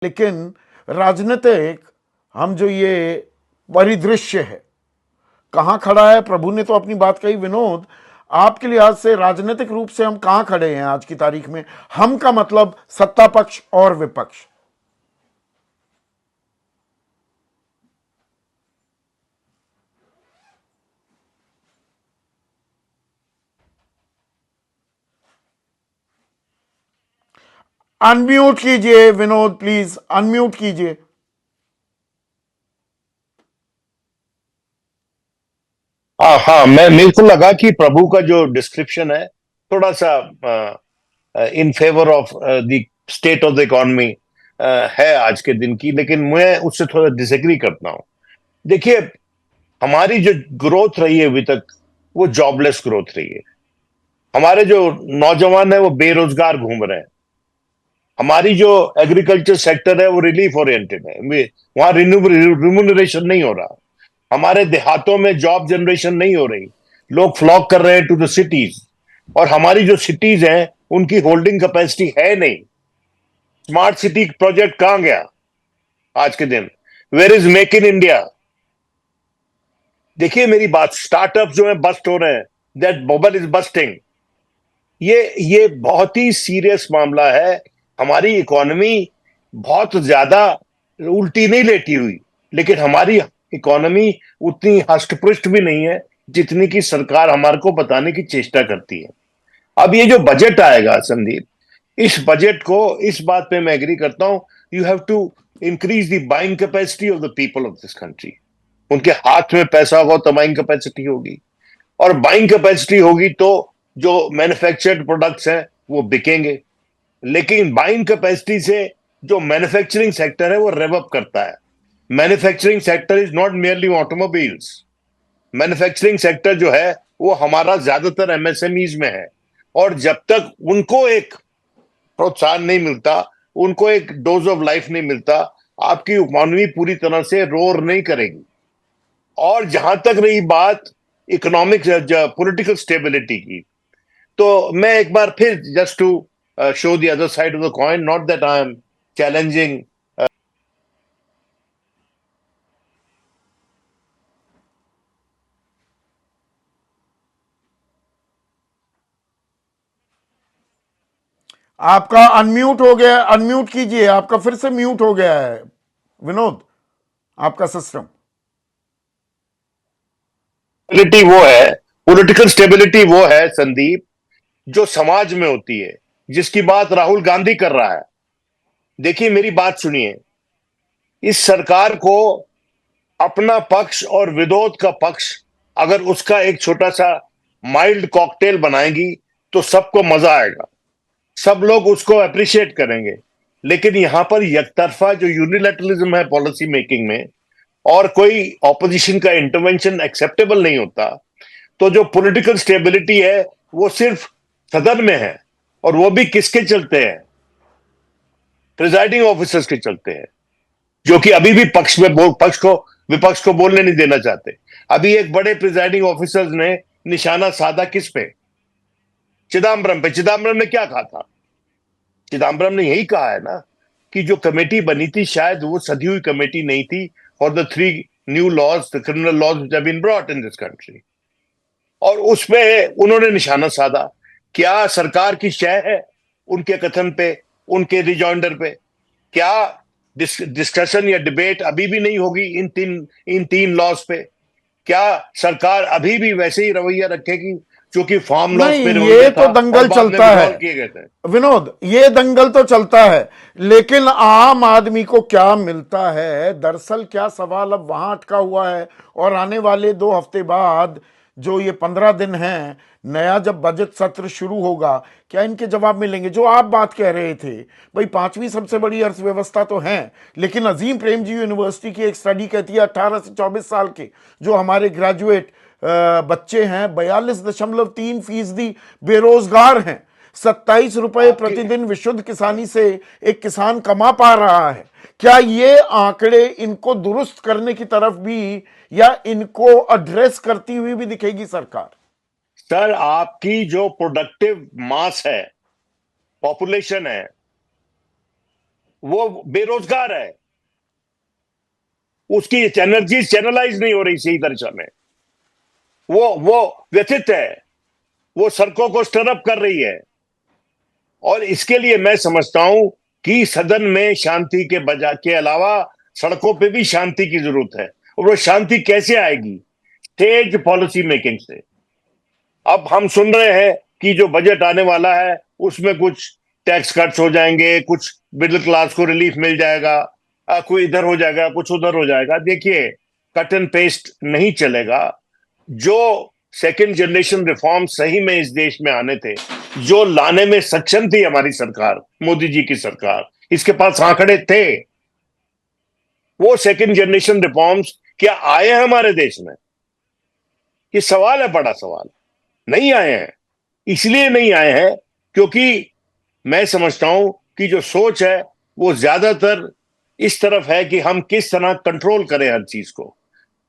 लेकिन राजनीतिक हम जो ये परिदृश्य है, कहां खड़ा है? प्रभु ने तो अपनी बात कही। विनोद, आपके लिहाज से राजनीतिक रूप से हम कहां खड़े हैं आज की तारीख में? हम का मतलब सत्ता पक्ष और विपक्ष। अनम्यूट कीजिए विनोद, प्लीज अनम्यूट कीजिए। हाँ हाँ, मैं मेरे को लगा कि प्रभु का जो डिस्क्रिप्शन है थोड़ा सा in favour of the state of the economy है आज के दिन की, लेकिन मैं उससे थोड़ा डिसएग्री करता हूँ। देखिए, हमारी जो ग्रोथ रही है अभी तक वो जॉबलेस ग्रोथ रही है। हमारे जो नौजवान है वो बेरोजगार घूम रहे हैं। हमारी जो एग्रीकल्चर सेक्टर है वो रिलीफ ओरिएंटेड है, वहां रिम्यूनरेशन नहीं हो रहा। हमारे देहातों में जॉब जनरेशन नहीं हो रही। लोग फ्लॉक कर रहे हैं टू द सिटीज, और हमारी जो सिटीज हैं उनकी होल्डिंग कैपेसिटी है नहीं। स्मार्ट सिटी प्रोजेक्ट कहां गया आज के दिन? Where is Make in India? देखिए मेरी बात, स्टार्टअप जो है बस्ट हो रहे हैं, दैट बबल इज बस्टिंग। ये बहुत ही सीरियस मामला है। हमारी इकोनॉमी बहुत ज्यादा उल्टी नहीं लेटी हुई, लेकिन हमारी इकोनॉमी उतनी हष्टपुष्ट भी नहीं है जितनी की सरकार हमारे को बताने की चेष्टा करती है। अब ये जो बजट आएगा संदीप, इस बजट को, इस बात पे मैं एग्री करता हूं, you have to increase the buying capacity of the people of this country. उनके हाथ में पैसा होगा तो बाइंग कैपेसिटी होगी, और बाइंग कैपेसिटी होगी तो जो मैन्युफैक्चर्ड प्रोडक्ट्स हैं वो बिकेंगे। लेकिन बाइंग कैपेसिटी से जो मैन्युफैक्चरिंग सेक्टर है वो रेव अप करता है। Manufacturing sector is not merely automobiles. Manufacturing sector जो है वो हमारा ज्यादातर एमएसएमईज में है, और जब तक उनको एक प्रोत्साहन नहीं मिलता, उनको एक डोज ऑफ लाइफ नहीं मिलता, आपकी इकोनॉमी पूरी तरह से रोर नहीं करेगी। और जहां तक रही बात इकोनॉमिक पॉलिटिकल स्टेबिलिटी की, तो मैं एक बार फिर, just to show the other side of the coin, not that I am challenging. आपका अनम्यूट हो गया, अनम्यूट कीजिए। आपका फिर से म्यूट हो गया है विनोद, आपका सिस्टम। स्टेबिलिटी वो है, पॉलिटिकल स्टेबिलिटी वो है संदीप, जो समाज में होती है, जिसकी बात राहुल गांधी कर रहा है। देखिए मेरी बात सुनिए, इस सरकार को अपना पक्ष और विरोध का पक्ष अगर उसका एक छोटा सा माइल्ड कॉकटेल बनाएंगी तो सबको मजा आएगा, सब लोग उसको अप्रिशिएट करेंगे। लेकिन यहां पर एकतरफा जो यूनिलैटरलिज्म है पॉलिसी मेकिंग में, और कोई ऑपोजिशन का इंटरवेंशन एक्सेप्टेबल नहीं होता, तो जो पॉलिटिकल स्टेबिलिटी है वो सिर्फ सदन में है, और वो भी किसके चलते हैं? प्रिजाइडिंग ऑफिसर्स के चलते हैं, जो कि अभी भी पक्ष को विपक्ष को बोलने नहीं देना चाहते। अभी एक बड़े प्रिजाइडिंग ऑफिसर्स ने निशाना साधा किस पे? चिदम्बरम पे। चिदम्बरम ने क्या कहा था? चिदम्बरम ने यही कहा है ना कि जो कमेटी बनी थी शायद वो सदी हुई कमेटी नहीं थी, for the 3 new laws, the criminal laws which have been brought in this country. और उसमें उन्होंने निशाना साधा। क्या सरकार की शय है उनके कथन पे, उनके रिजॉइंडर पे? क्या डिस्कशन या डिबेट अभी भी नहीं होगी इन तीन लॉज पे? क्या सरकार अभी भी वैसे ही रवैया रखेगी जो कि फार्म लॉज नहीं, पे ये रवैया तो था और दंगल बाद में चलता है विड्रॉल किए गए थे? विनोद, ये दंगल तो चलता है, लेकिन आम आदमी को क्या मिलता है? दरअसल क्या सवाल अब वहां अटका हुआ है, और आने वाले 2 हफ्ते बाद जो ये 15 दिन हैं, नया जब बजट सत्र शुरू होगा, क्या इनके जवाब मिलेंगे? जो आप बात कह रहे थे, भाई 5वीं सबसे बड़ी अर्थव्यवस्था तो है, लेकिन अजीम प्रेमजी यूनिवर्सिटी की एक स्टडी कहती है 18 से 24 साल के जो हमारे ग्रेजुएट बच्चे हैं, 42.3% बेरोजगार हैं। 27 रुपए आपके प्रतिदिन विशुद्ध किसानी से एक किसान कमा पा रहा है। क्या ये आंकड़े इनको दुरुस्त करने की तरफ भी, या इनको एड्रेस करती हुई भी दिखेगी सरकार? सर, आपकी जो प्रोडक्टिव मास है, पॉपुलेशन है, वो बेरोजगार है, उसकी एनर्जी चैनलाइज नहीं हो रही सही दिशा में, वो व्यथित है, वो सड़कों को स्टरअप कर रही है। और इसके लिए मैं समझता हूं कि सदन में शांति के अलावा सड़कों पे भी शांति की जरूरत है। और वो शांति कैसे आएगी? तेज पॉलिसी मेकिंग से। अब हम सुन रहे हैं कि जो बजट आने वाला है उसमें कुछ टैक्स कट्स हो जाएंगे, कुछ मिडिल क्लास को रिलीफ मिल जाएगा, कोई इधर हो जाएगा, कुछ उधर हो जाएगा। देखिए, कट एंड पेस्ट नहीं चलेगा। जो सेकंड जनरेशन रिफॉर्म सही में इस देश में आने थे, जो लाने में सक्षम थी हमारी सरकार, मोदी जी की सरकार, इसके पास आंकड़े थे, वो सेकंड जनरेशन रिफॉर्म्स क्या आए हैं हमारे देश में? ये सवाल है, बड़ा सवाल। नहीं आए हैं। इसलिए नहीं आए हैं क्योंकि मैं समझता हूं कि जो सोच है वो ज्यादातर इस तरफ है कि हम किस तरह कंट्रोल करें हर चीज को,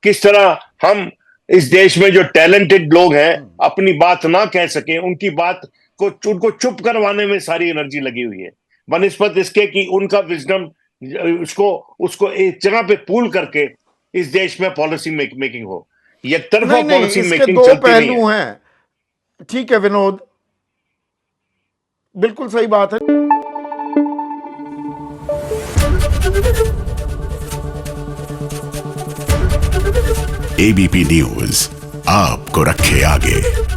किस तरह हम इस देश में जो टैलेंटेड लोग हैं अपनी बात ना कह सकें, उनकी बात को उनको चुप करवाने में सारी एनर्जी लगी हुई है, बनिस्बत इसके कि उनका विजडम उसको एक जगह पे पूल करके इस देश में पॉलिसी मेकिंग हो। एक तरफा नहीं नहीं, पॉलिसी इसके मेकिंग दो चलती नहीं है। पहलू हैं। ठीक है विनोद, बिल्कुल सही बात है। एबीपी न्यूज आपको रखे आगे।